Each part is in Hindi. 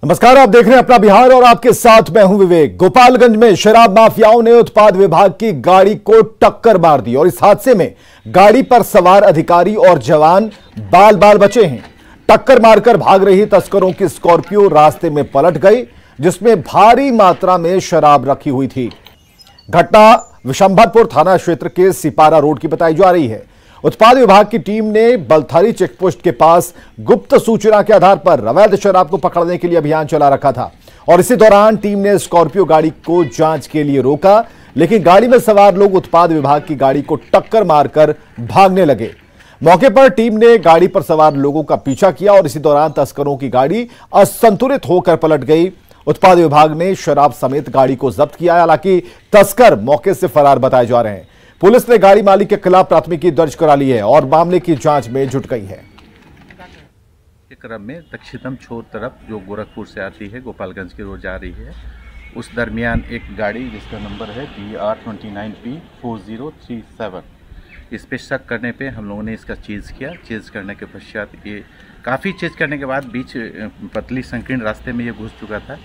नमस्कार, आप देख रहे हैं अपना बिहार और आपके साथ मैं हूं विवेक। गोपालगंज में शराब माफियाओं ने उत्पाद विभाग की गाड़ी को टक्कर मार दी और इस हादसे में गाड़ी पर सवार अधिकारी और जवान बाल बाल बचे हैं। टक्कर मारकर भाग रही तस्करों की स्कॉर्पियो रास्ते में पलट गई, जिसमें भारी मात्रा में शराब रखी हुई थी। घटना विशंभरपुर थाना क्षेत्र के सिपारा रोड की बताई जा रही है। उत्पाद विभाग की टीम ने बलथरी चेकपोस्ट के पास गुप्त सूचना के आधार पर अवैध शराब को पकड़ने के लिए अभियान चला रखा था और इसी दौरान टीम ने स्कॉर्पियो गाड़ी को जांच के लिए रोका, लेकिन गाड़ी में सवार लोग उत्पाद विभाग की गाड़ी को टक्कर मारकर भागने लगे। मौके पर टीम ने गाड़ी पर सवार लोगों का पीछा किया और इसी दौरान तस्करों की गाड़ी असंतुलित होकर पलट गई। उत्पाद विभाग ने शराब समेत गाड़ी को जब्त किया, हालांकि तस्कर मौके से फरार बताए जा रहे हैं। पुलिस ने गाड़ी मालिक के खिलाफ प्राथमिकी दर्ज करा ली है और मामले की जांच में जुट गई है। के क्रम में दक्षिणतम छोर तरफ जो गोरखपुर से आती है, गोपालगंज की ओर जा रही है, उस दरमियान एक गाड़ी जिसका नंबर है BR29P4037, इस पे शक करने पे हम लोगों ने इसका चेज़ किया। चेज़ करने के पश्चात ये काफ़ी चेज़ करने के बाद बीच पतली संकीर्ण रास्ते में ये घुस चुका था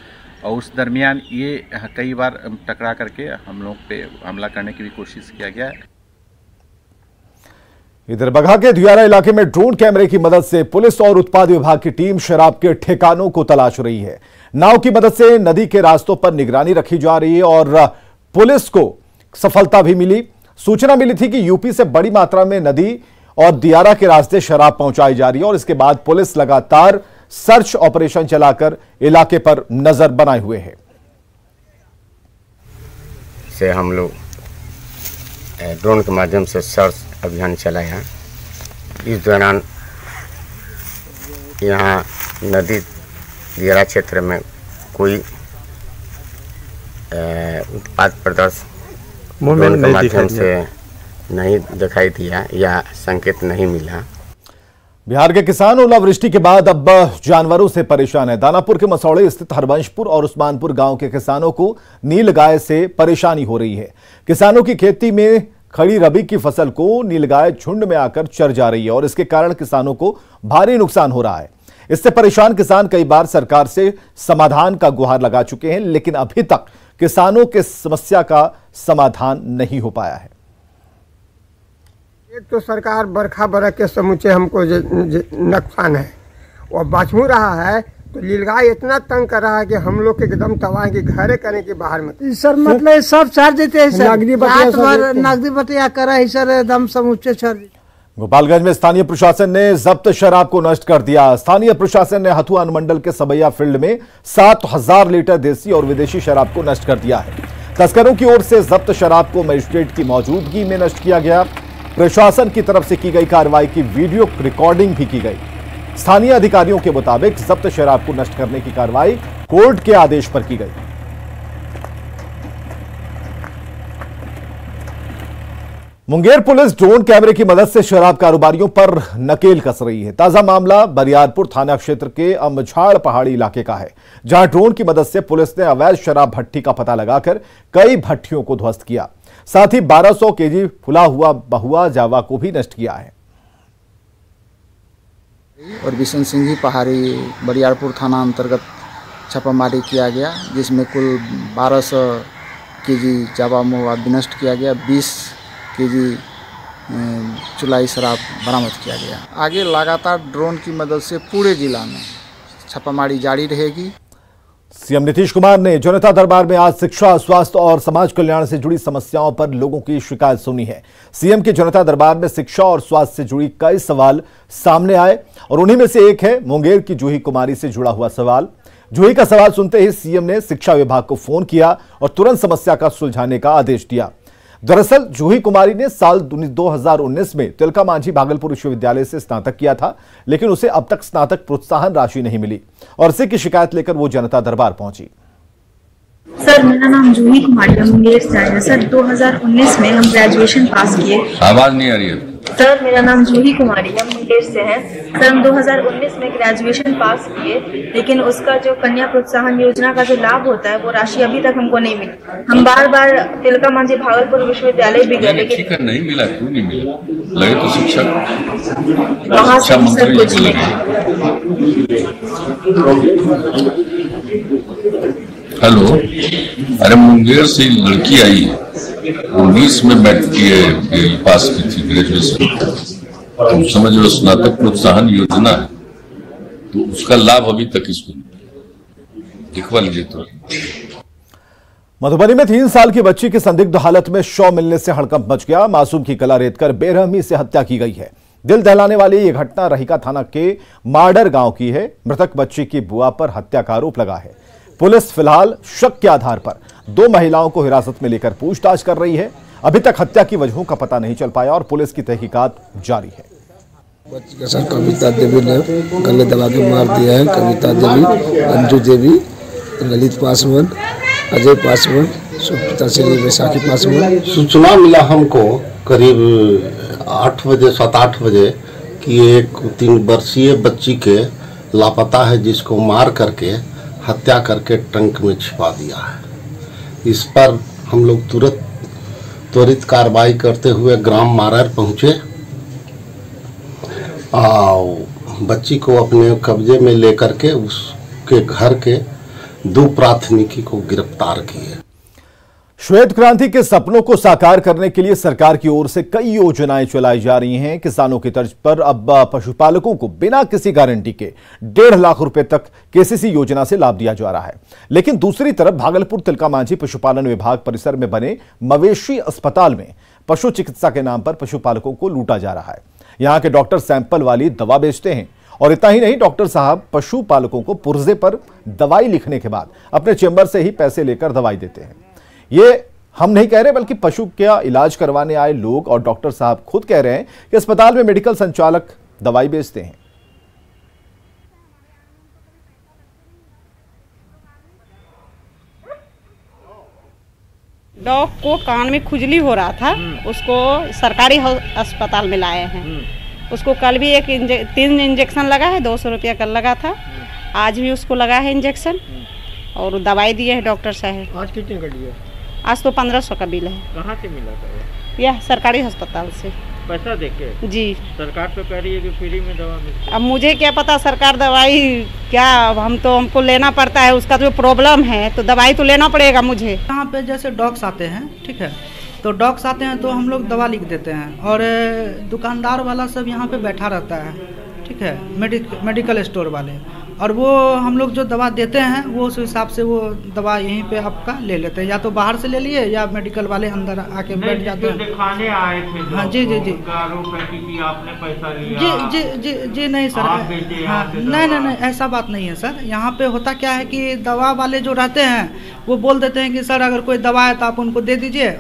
और उस दरमियान ये कई बार टकरा करके हम लोग पे हमला करने की भी कोशिश किया गया। इधर बगहा के धुयारा इलाके में ड्रोन कैमरे की मदद से पुलिस और उत्पाद विभाग की टीम शराब के ठिकानों को तलाश रही है। नाव की मदद से नदी के रास्तों पर निगरानी रखी जा रही है और पुलिस को सफलता भी मिली। सूचना मिली थी कि यूपी से बड़ी मात्रा में नदी और दियारा के रास्ते शराब पहुंचाई जा रही है और इसके बाद पुलिस लगातार सर्च ऑपरेशन चलाकर इलाके पर नजर बनाए हुए हैं। से हम लोग ड्रोन के माध्यम से सर्च अभियान चलाया। इस दौरान यहाँ नदी दियारा क्षेत्र में कोई उत्पाद पदार्थ ड्रोन के माध्यम से नहीं दिखाई दिया या संकेत नहीं मिला। बिहार के किसान ओलावृष्टि के बाद अब जानवरों से परेशान है। दानापुर के मसौड़े स्थित हरवंशपुर और उस्मानपुर गांव के किसानों को नीलगाय से परेशानी हो रही है। किसानों की खेती में खड़ी रबी की फसल को नीलगाय झुंड में आकर चर जा रही है और इसके कारण किसानों को भारी नुकसान हो रहा है। इससे परेशान किसान कई बार सरकार से समाधान का गुहार लगा चुके हैं, लेकिन अभी तक किसानों के समस्या का समाधान नहीं हो पाया है। एक तो सरकार बरखा बरख के समूचे हमको नुकसान है और बचमू रहा है, तो नीलगाय इतना तंग कर रहा है कि हम लोग के एकदम तबाह की घरे करने के बाहर में सर मतलब सब छाड़ देते हैं सर, नकदी बटिया कर है सर, एकदम समूचे छाड़। गोपालगंज में स्थानीय प्रशासन ने जब्त शराब को नष्ट कर दिया। स्थानीय प्रशासन ने हथुआ अनुमंडल के सबैया फील्ड में 7000 लीटर देसी और विदेशी शराब को नष्ट कर दिया है। तस्करों की ओर से जब्त शराब को मजिस्ट्रेट की मौजूदगी में नष्ट किया गया। प्रशासन की तरफ से की गई कार्रवाई की वीडियो रिकॉर्डिंग भी की गई। स्थानीय अधिकारियों के मुताबिक जब्त शराब को नष्ट करने की कार्रवाई कोर्ट के आदेश पर की गई। मुंगेर पुलिस ड्रोन कैमरे की मदद से शराब कारोबारियों पर नकेल कस रही है। ताजा मामला बरियारपुर थाना क्षेत्र के अमझाड़ पहाड़ी इलाके का है, जहां ड्रोन की मदद से पुलिस ने अवैध शराब भट्टी का पता लगाकर कई भट्टियों को ध्वस्त किया। साथ ही 1200 केजी फुला हुआ बहुआ जावा को भी नष्ट किया है। और बिशन सिंह पहाड़ी बरियारपुर थाना अंतर्गत छापामारी किया गया, जिसमें कुल 1200 केजी जावा महुआ नष्ट किया गया, 20 केजी चुलाई शराब बरामद किया गया। आगे लगातार ड्रोन की मदद से पूरे जिला में छापामारी जारी रहेगी। सीएम नीतीश कुमार ने जनता दरबार में आज शिक्षा, स्वास्थ्य और समाज कल्याण से जुड़ी समस्याओं पर लोगों की शिकायत सुनी है। सीएम के जनता दरबार में शिक्षा और स्वास्थ्य से जुड़ी कई सवाल सामने आए और उन्हीं में से एक है मुंगेर की जूही कुमारी से जुड़ा हुआ सवाल। जूही का सवाल सुनते ही सीएम ने शिक्षा विभाग को फोन किया और तुरंत समस्या का सुलझाने का आदेश दिया। दरअसल जूही कुमारी ने साल 2019 में तिलका मांझी भागलपुर विश्वविद्यालय से स्नातक किया था, लेकिन उसे अब तक स्नातक प्रोत्साहन राशि नहीं मिली और इसी की शिकायत लेकर वो जनता दरबार पहुंची। सर मेरा नाम जूही कुमारी है, मुंगेर से आया। सर 2019 में हम ग्रेजुएशन पास किए। आवाज नहीं आ रही है। सर मेरा नाम जूही कुमारी है, मुंगेर से है। सर हम 2019 में ग्रेजुएशन पास किए, लेकिन उसका जो कन्या प्रोत्साहन योजना का जो लाभ होता है वो राशि अभी तक हमको नहीं मिली। हम बार बार तिलका मांझी भागलपुर विश्वविद्यालय भी गए, लेकिन नहीं मिला। क्यों नहीं मिला? लगे तो शिक्षक वहाँ से सर कुछ नहीं। हेलो, अरे मुंगेर से लड़की आई है, 19 में मैट्रिक पास की थी, ग्रेजुएशन। तुम समझ लो स्नातक प्रोत्साहन योजना है, तो उसका लाभ अभी तक इसको दिखवा लीजिए। तो मधुबनी में 3 साल की बच्ची की संदिग्ध हालत में शव मिलने से हड़कंप मच गया। मासूम की गला रेतकर बेरहमी से हत्या की गई है। दिल दहलाने वाली यह घटना रहिका थाना के मार्डर गांव की है। मृतक बच्ची की बुआ पर हत्या का आरोप लगा है। पुलिस फिलहाल शक के आधार पर 2 महिलाओं को हिरासत में लेकर पूछताछ कर रही है। अभी तक हत्या की वजहों का पता नहीं चल पाया और पुलिस की तहकीकात जारी है। बच्ची का सर कविता देवी ने गले दबा के मार दिया है। कविता देवी, अंजू देवी, ललित पासवान, अजय पासवान, सुप्रीता सिंह, वैशाखी पासवान। सूचना मिला हमको करीब 8 बजे 7-8 बजे कि एक 3 वर्षीय बच्ची के लापता है, जिसको मार करके हत्या करके टंक में छिपा दिया है। इस पर हम लोग त्वरित कार्रवाई करते हुए ग्राम मारर पहुंचे और बच्ची को अपने कब्जे में लेकर के उसके घर के 2 प्राथमिकी को गिरफ्तार किए। श्वेत क्रांति के सपनों को साकार करने के लिए सरकार की ओर से कई योजनाएं चलाई जा रही हैं। किसानों की तर्ज पर अब पशुपालकों को बिना किसी गारंटी के 1.5 लाख रुपए तक केसीसी योजना से लाभ दिया जा रहा है। लेकिन दूसरी तरफ भागलपुर तिलका मांझी पशुपालन विभाग परिसर में बने मवेशी अस्पताल में पशु चिकित्सा के नाम पर पशुपालकों को लूटा जा रहा है। यहाँ के डॉक्टर सैंपल वाली दवा बेचते हैं और इतना ही नहीं, डॉक्टर साहब पशुपालकों को पुर्जे पर दवाई लिखने के बाद अपने चेंबर से ही पैसे लेकर दवाई देते हैं। ये हम नहीं कह रहे, बल्कि पशु का इलाज करवाने आए लोग और डॉक्टर साहब खुद कह रहे हैं कि अस्पताल में मेडिकल संचालक दवाई बेचते हैं। डॉग को कान में खुजली हो रहा था, उसको सरकारी अस्पताल में लाए हैं। उसको कल भी 3 इंजेक्शन लगा है, 200 रुपया कल लगा था। आज भी उसको लगा है इंजेक्शन और दवाई दिए है डॉक्टर साहब। आज कितने का दिया? आज तो 1500 का बिल है। कहाँ से मिला था? यह सरकारी अस्पताल से। पैसा देके? जी। सरकार तो कह रही है कि फ्री में दवा मिलती है। अब मुझे क्या पता सरकार दवाई क्या, हमको लेना पड़ता है। उसका जो प्रॉब्लम है तो दवाई तो लेना पड़ेगा मुझे। यहाँ पे जैसे डॉग्स आते हैं, ठीक है, तो डॉग्स आते हैं तो हम लोग दवा लिख देते हैं और दुकानदार वाला सब यहाँ पे बैठा रहता है, ठीक है, मेडिकल स्टोर वाले, और वो हम लोग जो दवा देते हैं वो उस हिसाब से वो दवा यहीं पे आपका ले लेते हैं। या तो बाहर से ले लिए या मेडिकल वाले अंदर आके बैठ जाते हैं। दिखाने आए थे। हाँ जी जी जी। आपने पैसा लिया? जी जी जी जी नहीं सर। हाँ नहीं, ऐसा बात नहीं है सर। यहाँ पे होता क्या है कि दवा वाले जो रहते हैं वो बोल देते हैं कि सर अगर कोई दवा है तो आप उनको दे दीजिए।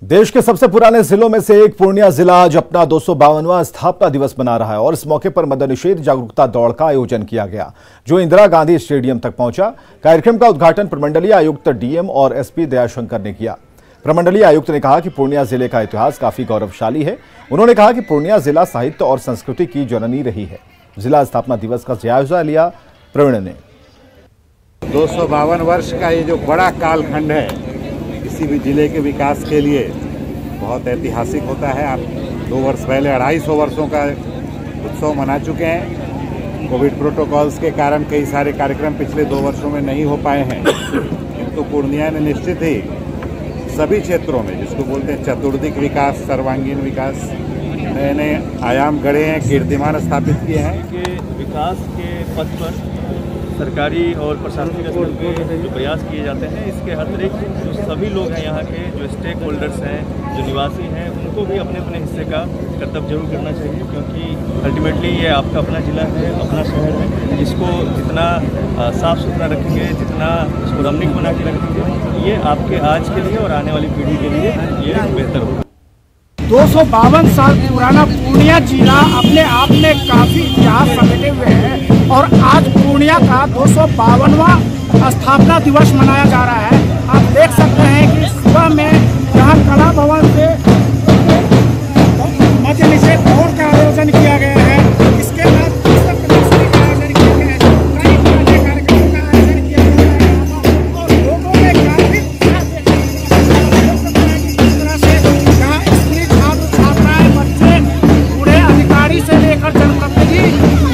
देश के सबसे पुराने जिलों में से एक पूर्णिया जिला आज अपना 252वां स्थापना दिवस मना रहा है और इस मौके पर मद्यनिषेध जागरूकता दौड़ का आयोजन किया गया, जो इंदिरा गांधी स्टेडियम तक पहुंचा। कार्यक्रम का उद्घाटन प्रमंडलीय आयुक्त डीएम और एसपी दयाशंकर ने किया। प्रमंडलीय आयुक्त ने कहा कि पूर्णिया जिले का इतिहास काफी गौरवशाली है। उन्होंने कहा कि पूर्णिया जिला साहित्य और संस्कृति की जननी रही है। जिला स्थापना दिवस का जायजा लिया प्रवीण ने। 252 वर्ष का ये जो बड़ा कालखंड है किसी भी जिले के विकास के लिए बहुत ऐतिहासिक होता है। आप 2 वर्ष पहले 250 वर्षों का उत्सव मना चुके हैं। कोविड प्रोटोकॉल्स के कारण कई सारे कार्यक्रम पिछले 2 वर्षों में नहीं हो पाए हैं, किंतु पूर्णिया ने निश्चित ही सभी क्षेत्रों में, जिसको बोलते हैं चतुर्दिक विकास, सर्वांगीण विकास, नए नए आयाम गढ़े हैं, कीर्तिमान स्थापित किए हैं। के विकास के पथ पर सरकारी और प्रशासनिक स्तर पे जो प्रयास किए जाते हैं, इसके अतिरिक्त जो सभी लोग हैं यहाँ के, जो स्टेक होल्डर्स हैं, जो निवासी हैं, उनको भी अपने अपने हिस्से का कर्तव्य जरूर करना चाहिए, क्योंकि अल्टीमेटली ये आपका अपना ज़िला है, अपना शहर है, जिसको जितना साफ़ सुथरा रखेंगे, जितना उसको रमणीक बना के रखेंगे, ये आपके आज के लिए और आने वाली पीढ़ी के लिए ये बेहतर होगा। 252 साल पुराना पूर्णिया जिला अपने आप में काफी इतिहास समेटे हुए है और आज पूर्णिया का 252वां स्थापना दिवस मनाया जा रहा है। आप देख सकते हैं कि सुबह में यहाँ कला भवन से से दौड़ का आयोजन किया गया है। इसके बाद पुस्तक प्रदर्शनी का आयोजन किया गया है, कई तरह के कार्यक्रमों का आयोजन किया गया है और लोगों में काफी उत्साह देखा किस तरह से यहाँ स्कूली छात्र छात्राएं, बच्चे, बूढ़े अधिकारी से लेकर जनप्रतिनिधि,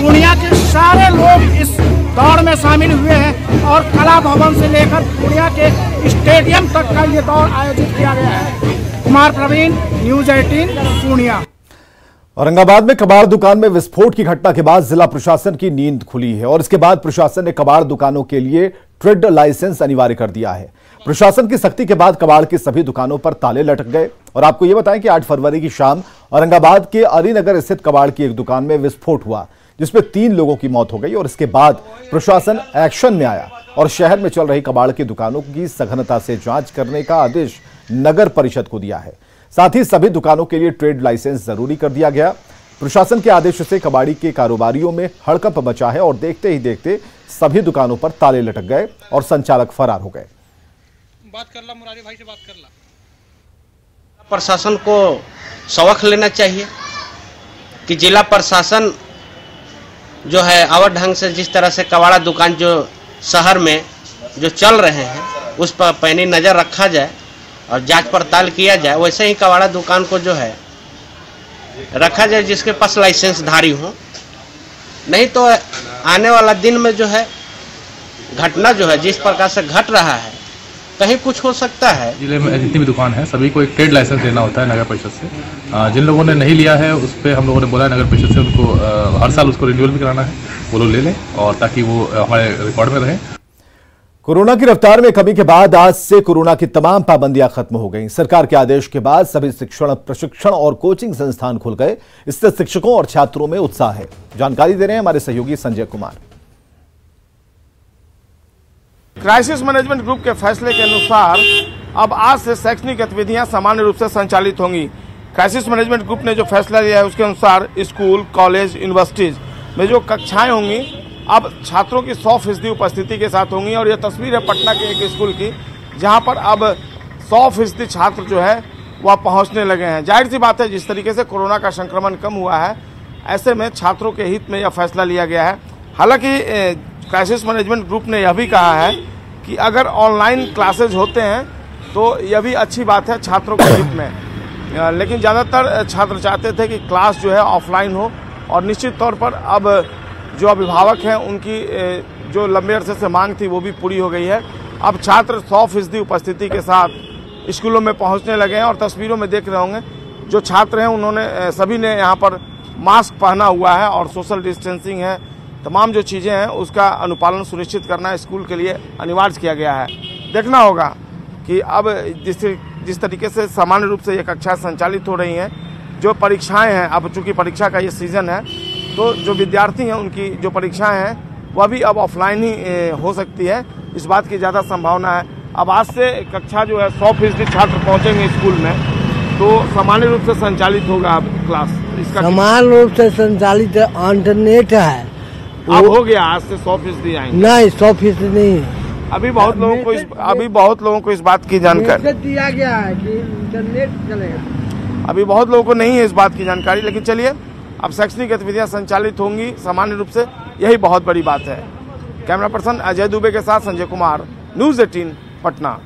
पूर्णिया के सारे लोग इस दौड़ में शामिल हुए हैं और कला भवन से लेकर पूर्णिया के स्टेडियम तक का ये दौड़ आयोजित किया गया है। कुमार प्रवीण, न्यूज 18 पूर्णिया। औरंगाबाद में कबाड़ दुकान में विस्फोट की घटना के बाद जिला प्रशासन की नींद खुली है और इसके बाद प्रशासन ने कबाड़ दुकानों के लिए ट्रेड लाइसेंस अनिवार्य कर दिया है। प्रशासन की सख्ती के बाद कबाड़ की सभी दुकानों पर ताले लटक गए और आपको यह बताएं कि 8 फरवरी की शाम औरंगाबाद के अलीनगर स्थित कबाड़ की एक दुकान में विस्फोट हुआ जिसमें 3 लोगों की मौत हो गई और इसके बाद प्रशासन एक्शन में आया और शहर में चल रही कबाड़ की दुकानों की सघनता से जांच करने का आदेश नगर परिषद को दिया है। साथ ही सभी दुकानों के लिए ट्रेड लाइसेंस जरूरी कर दिया गया। प्रशासन के आदेश से कबाड़ी के कारोबारियों में हड़कंप मचा है और देखते ही देखते सभी दुकानों पर ताले लटक गए और संचालक फरार हो गए। मुरारी भाई से बात कर ला। प्रशासन को सबक लेना चाहिए कि जिला प्रशासन जो है अवध ढंग से जिस तरह से कबाड़ा दुकान जो शहर में जो चल रहे हैं उस पर पैनी नज़र रखा जाए और जांच पड़ताल किया जाए, वैसे ही कबाड़ा दुकान को जो है रखा जाए जिसके पास लाइसेंस धारी हो। नहीं तो आने वाला दिन में जो है घटना जो है जिस प्रकार से घट रहा है कहीं कुछ हो सकता है। जिले में जितनी भी दुकान है सभी को एक ट्रेड लाइसेंस लेना होता है नगर परिषद से। जिन लोगों ने नहीं लिया है उस पर हम लोगों ने बोला नगर परिषद से उनको हर साल उसको रिन्यूअल भी कराना है, वो लोग ले लें और ताकि वो हमारे रिकॉर्ड में रहे। कोरोना की रफ्तार में कमी के बाद आज से कोरोना की तमाम पाबंदियां खत्म हो गईं। सरकार के आदेश के बाद सभी शिक्षण, प्रशिक्षण और कोचिंग संस्थान खुल गए। इससे शिक्षकों और छात्रों में उत्साह है। जानकारी दे रहे हैं हमारे सहयोगी Sanjay Kumar. Crisis management group के फैसले के अनुसार अब आज से शैक्षणिक गतिविधियां सामान्य रूप से संचालित होंगी। क्राइसिस मैनेजमेंट ग्रुप ने जो फैसला लिया है उसके अनुसार स्कूल, कॉलेज, यूनिवर्सिटीज में जो कक्षाएं होंगी अब छात्रों की 100% उपस्थिति के साथ होंगी। और यह तस्वीर है पटना के एक स्कूल की जहां पर अब 100% छात्र जो है वह पहुंचने लगे हैं। जाहिर सी बात है जिस तरीके से कोरोना का संक्रमण कम हुआ है ऐसे में छात्रों के हित में यह फैसला लिया गया है। हालांकि क्राइसिस मैनेजमेंट ग्रुप ने यह भी कहा है कि अगर ऑनलाइन क्लासेज होते हैं तो यह भी अच्छी बात है छात्रों के हित में, लेकिन ज़्यादातर छात्र चाहते थे कि क्लास जो है ऑफलाइन हो। और निश्चित तौर पर अब जो अभिभावक हैं उनकी जो लंबे अरसे से मांग थी वो भी पूरी हो गई है। अब छात्र 100% उपस्थिति के साथ स्कूलों में पहुंचने लगे हैं और तस्वीरों में देख रहे होंगे जो छात्र हैं उन्होंने सभी ने यहाँ पर मास्क पहना हुआ है और सोशल डिस्टेंसिंग है, तमाम जो चीज़ें हैं उसका अनुपालन सुनिश्चित करना स्कूल के लिए अनिवार्य किया गया है। देखना होगा कि अब जिस तरीके से सामान्य रूप से ये कक्षाएं संचालित हो रही हैं, जो परीक्षाएं हैं, अब चूंकि परीक्षा का ये सीज़न है तो जो विद्यार्थी हैं उनकी जो परीक्षाएं हैं वह भी अब ऑफलाइन ही हो सकती है, इस बात की ज़्यादा संभावना है। अब आज से कक्षा जो है 100% छात्र पहुँचेंगे स्कूल में तो सामान्य रूप से संचालित होगा अब क्लास। इसका सामान्य रूप से संचालित इंटरनेट है अब हो गया, आज से 100% आएंगे। नहीं 100% नहीं, अभी बहुत लोगों को इस बात की जानकारी दिया गया है कि इंटरनेट चलेगा। अभी बहुत लोगों को नहीं है इस बात की जानकारी, लेकिन चलिए अब शैक्षणिक गतिविधियां संचालित होंगी सामान्य रूप से, यही बहुत बड़ी बात है। कैमरा पर्सन अजय दुबे के साथ संजय कुमार, न्यूज 18 पटना।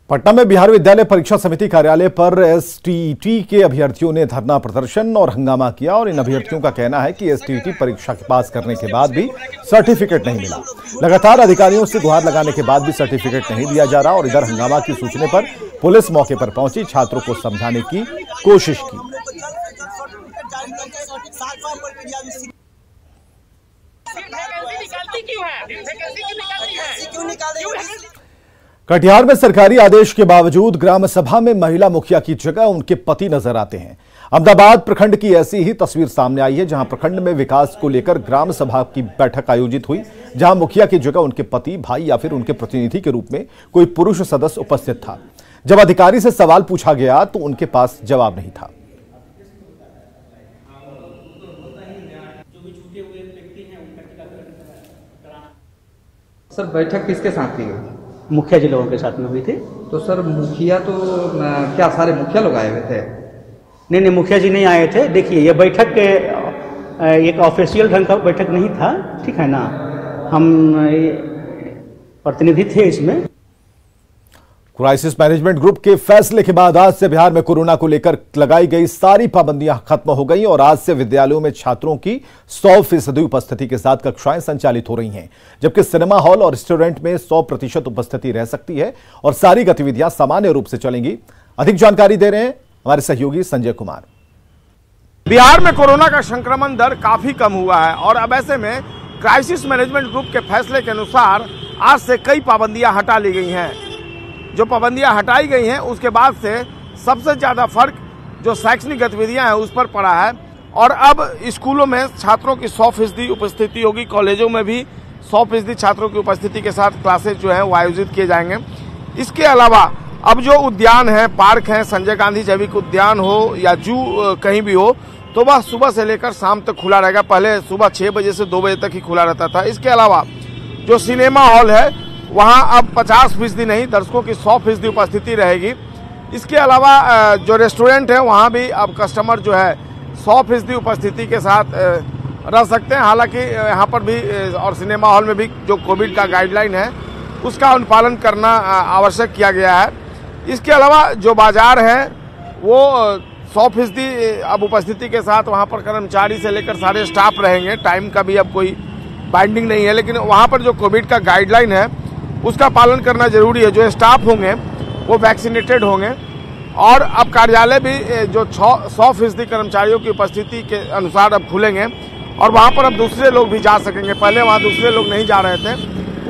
पटना में बिहार विद्यालय परीक्षा समिति कार्यालय पर STET के अभ्यर्थियों ने धरना प्रदर्शन और हंगामा किया और इन अभ्यर्थियों का कहना है कि STET परीक्षा पास करने के बाद भी सर्टिफिकेट नहीं मिला। लगातार अधिकारियों से गुहार लगाने के बाद भी सर्टिफिकेट नहीं दिया जा रहा और इधर हंगामा की सूचना पर पुलिस मौके पर पहुंची, छात्रों को समझाने की कोशिश की। कटिहार में सरकारी आदेश के बावजूद ग्राम सभा में महिला मुखिया की जगह उनके पति नजर आते हैं। अहमदाबाद प्रखंड की ऐसी ही तस्वीर सामने आई है जहां प्रखंड में विकास को लेकर ग्राम सभा की बैठक आयोजित हुई, जहां मुखिया की जगह उनके पति, भाई या फिर उनके प्रतिनिधि के रूप में कोई पुरुष सदस्य उपस्थित था। जब अधिकारी से सवाल पूछा गया तो उनके पास जवाब नहीं था। सर बैठक किसके साथ थी? मुखिया जी लोगों के साथ में हुई थी। तो सर मुखिया तो क्या सारे मुखिया लोग आए हुए थे? नहीं, मुखिया जी नहीं आए थे। देखिए, ये बैठक के एक ऑफिशियल ढंग का बैठक नहीं था, ठीक है ना, हम प्रतिनिधि थे इसमें। क्राइसिस मैनेजमेंट ग्रुप के फैसले के बाद आज से बिहार में कोरोना को लेकर लगाई गई सारी पाबंदियां खत्म हो गई और आज से विद्यालयों में छात्रों की 100% उपस्थिति के साथ कक्षाएं संचालित हो रही हैं, जबकि सिनेमा हॉल और रेस्टोरेंट में 100% उपस्थिति रह सकती है और सारी गतिविधियां सामान्य रूप से चलेंगी। अधिक जानकारी दे रहे हैं हमारे सहयोगी संजय कुमार। बिहार में कोरोना का संक्रमण दर काफी कम हुआ है और अब ऐसे में क्राइसिस मैनेजमेंट ग्रुप के फैसले के अनुसार आज से कई पाबंदियां हटा ली गई हैं। जो पाबंदियां हटाई गई हैं उसके बाद से सबसे ज़्यादा फर्क जो शैक्षणिक गतिविधियां हैं उस पर पड़ा है और अब स्कूलों में छात्रों की 100% उपस्थिति होगी, कॉलेजों में भी 100% छात्रों की उपस्थिति के साथ क्लासेज जो है वो आयोजित किए जाएंगे। इसके अलावा अब जो उद्यान है, पार्क हैं, संजय गांधी जैविक उद्यान हो या जू कहीं भी हो, तो वह सुबह से लेकर शाम तक खुला रहेगा। पहले सुबह 6 बजे से 2 बजे तक ही खुला रहता था। इसके अलावा जो सिनेमा हॉल है वहां अब 50% नहीं, दर्शकों की 100% उपस्थिति रहेगी। इसके अलावा जो रेस्टोरेंट है वहां भी अब कस्टमर जो है 100% उपस्थिति के साथ रह सकते हैं। हालांकि यहाँ पर भी और सिनेमा हॉल में भी जो कोविड का गाइडलाइन है उसका अनुपालन करना आवश्यक किया गया है। इसके अलावा जो बाजार है वो 100% अब उपस्थिति के साथ वहाँ पर कर्मचारी से लेकर सारे स्टाफ रहेंगे। टाइम का भी अब कोई बाइंडिंग नहीं है, लेकिन वहाँ पर जो कोविड का गाइडलाइन है उसका पालन करना जरूरी है। जो स्टाफ होंगे वो वैक्सीनेटेड होंगे और अब कार्यालय भी जो 100% कर्मचारियों की उपस्थिति के अनुसार अब खुलेंगे और वहाँ पर अब दूसरे लोग भी जा सकेंगे। पहले वहाँ दूसरे लोग नहीं जा रहे थे,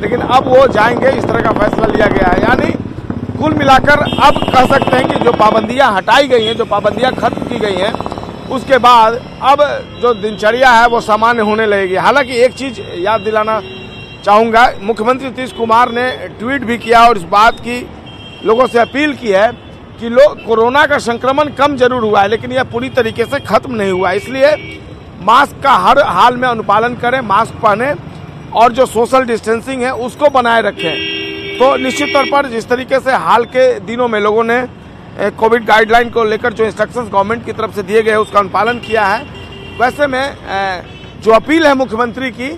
लेकिन अब वो जाएंगे। इस तरह का फैसला लिया गया है। यानी कुल मिलाकर अब कह सकते हैं कि जो पाबंदियां हटाई गई हैं, जो पाबंदियां खत्म की गई हैं, उसके बाद अब जो दिनचर्या है वो सामान्य होने लगेगी। हालांकि एक चीज याद दिलाना चाहूँगा, मुख्यमंत्री नीतीश कुमार ने ट्वीट भी किया और इस बात की लोगों से अपील की है कि कोरोना का संक्रमण कम जरूर हुआ है लेकिन यह पूरी तरीके से खत्म नहीं हुआ। इसलिए मास्क का हर हाल में अनुपालन करें, मास्क पहने और जो सोशल डिस्टेंसिंग है उसको बनाए रखें। तो निश्चित तौर पर जिस तरीके से हाल के दिनों में लोगों ने कोविड गाइडलाइन को लेकर जो इंस्ट्रक्शंस गवर्नमेंट की तरफ से दिए गए उसका अनुपालन किया है, वैसे में जो अपील है मुख्यमंत्री की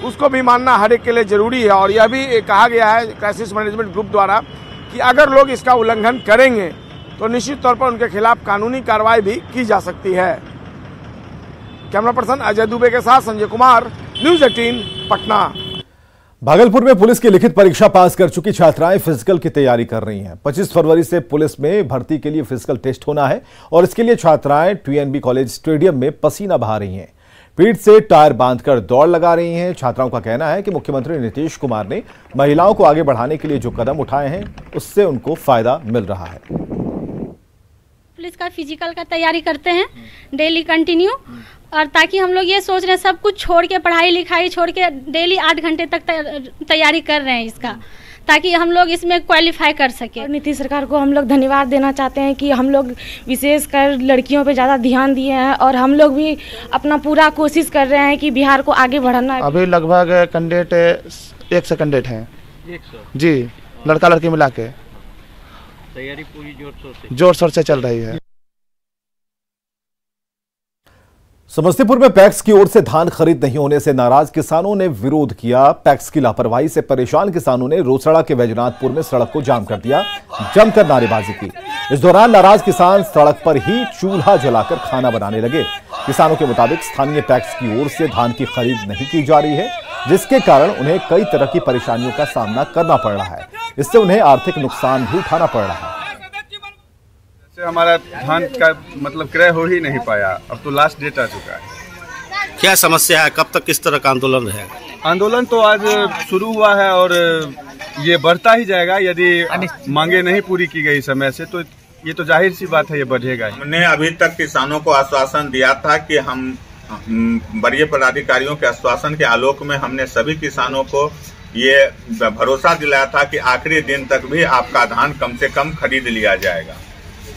उसको भी मानना हर एक के लिए जरूरी है। और यह भी कहा गया है क्राइसिस मैनेजमेंट ग्रुप द्वारा कि अगर लोग इसका उल्लंघन करेंगे तो निश्चित तौर पर उनके खिलाफ कानूनी कार्रवाई भी की जा सकती है। कैमरा पर्सन अजय दुबे के साथ संजय कुमार, न्यूज़ 18 पटना। भागलपुर में पुलिस की लिखित परीक्षा पास कर चुकी छात्राएं फिजिकल की तैयारी कर रही हैं। 25 फरवरी से पुलिस में भर्ती के लिए फिजिकल टेस्ट होना है और इसके लिए छात्राएं TNB कॉलेज स्टेडियम में पसीना बहा रही हैं, पीठ से टायर बांधकर दौड़ लगा रही हैं। छात्राओं का कहना है कि मुख्यमंत्री नीतीश कुमार ने महिलाओं को आगे बढ़ाने के लिए जो कदम उठाए हैं उससे उनको फायदा मिल रहा है। पुलिस का फिजिकल का तैयारी करते हैं डेली कंटिन्यू, और ताकि हम लोग ये सोच रहे हैं सब कुछ छोड़ के, पढ़ाई लिखाई छोड़ के डेली 8 घंटे तक तैयारी कर रहे हैं इसका, ताकि हम लोग इसमें क्वालिफाई कर सके। नीतीश सरकार को हम लोग धन्यवाद देना चाहते हैं कि हम लोग विशेषकर लड़कियों पे ज़्यादा ध्यान दिए हैं और हम लोग भी अपना पूरा कोशिश कर रहे हैं कि बिहार को आगे बढ़ाना। अभी लगभग कैंडिडेट 100 कैंडिडेट हैं जी, लड़का लड़की मिला के। तैयारी पूरी जोर शोर से चल रही है। समस्तीपुर में पैक्स की ओर से धान खरीद नहीं होने से नाराज किसानों ने विरोध किया। पैक्स की लापरवाही से परेशान किसानों ने रोसड़ा के वैजनाथपुर में सड़क को जाम कर दिया, जमकर नारेबाजी की। इस दौरान नाराज किसान सड़क पर ही चूल्हा जलाकर खाना बनाने लगे। किसानों के मुताबिक स्थानीय पैक्स की ओर से धान की खरीद नहीं की जा रही है, जिसके कारण उन्हें कई तरह की परेशानियों का सामना करना पड़ रहा है। इससे उन्हें आर्थिक नुकसान भी उठाना पड़ रहा है। हमारा धान का मतलब क्रय हो ही नहीं पाया, अब तो लास्ट डेट आ चुका है। क्या समस्या है, कब तक किस तरह का आंदोलन रहेगा? आंदोलन तो आज शुरू हुआ है और ये बढ़ता ही जाएगा। यदि मांगे नहीं पूरी की गई समय से तो ये तो जाहिर सी बात है, ये बढ़ेगा। हमने अभी तक किसानों को आश्वासन दिया था कि हम वरीय पदाधिकारियों के आश्वासन के आलोक में हमने सभी किसानों को ये भरोसा दिलाया था कि आखिरी दिन तक भी आपका धान कम से कम खरीद लिया जाएगा।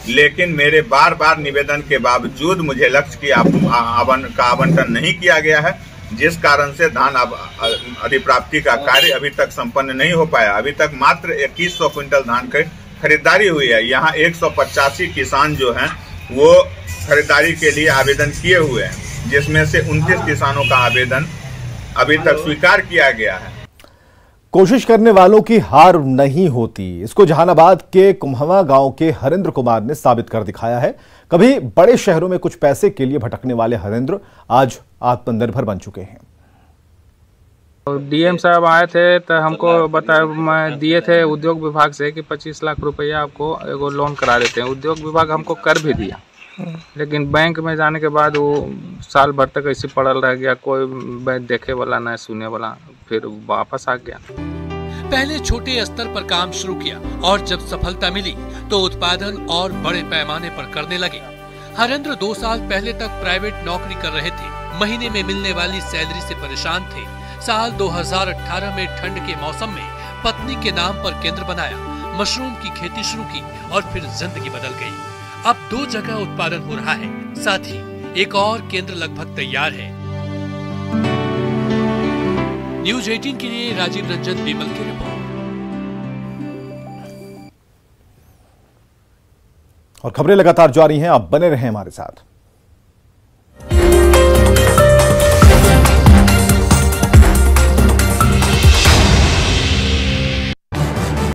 लेकिन मेरे बार बार निवेदन के बावजूद मुझे लक्ष्य की आवंटन नहीं किया गया है, जिस कारण से धान अधिप्राप्ति का कार्य अभी तक संपन्न नहीं हो पाया। अभी तक मात्र 2100 क्विंटल धान की खरीदारी हुई है। यहाँ 185 किसान जो हैं वो खरीदारी के लिए आवेदन किए हुए हैं, जिसमें से 29 किसानों का आवेदन अभी तक स्वीकार किया गया है। कोशिश करने वालों की हार नहीं होती, इसको जहानाबाद के कुम्हवा गांव के हरेंद्र कुमार ने साबित कर दिखाया है। कभी बड़े शहरों में कुछ पैसे के लिए भटकने वाले हरेंद्र आज आत्मनिर्भर बन चुके हैं। डीएम साहब आए थे तो हमको दिए थे उद्योग विभाग से कि 25 लाख रुपया आपको एगो लोन करा देते हैं। उद्योग विभाग हमको कर भी दिया, लेकिन बैंक में जाने के बाद वो साल भर तक ऐसे पड़ल रह गया, कोई देखे वाला न सुने वाला, फिर वापस आ गया। पहले छोटे स्तर पर काम शुरू किया और जब सफलता मिली तो उत्पादन और बड़े पैमाने पर करने लगे। हरेंद्र 2 साल पहले तक प्राइवेट नौकरी कर रहे थे, महीने में मिलने वाली सैलरी से परेशान थे। साल 2018 में ठंड के मौसम में पत्नी के नाम पर केंद्र बनाया, मशरूम की खेती शुरू की और फिर जिंदगी बदल गई। अब 2 जगह उत्पादन हो रहा है, साथ ही एक और केंद्र लगभग तैयार है। न्यूज 18 के लिए राजीव रंजन बीमल की रिपोर्ट। और खबरें लगातार जारी हैं, आप बने रहें हमारे साथ।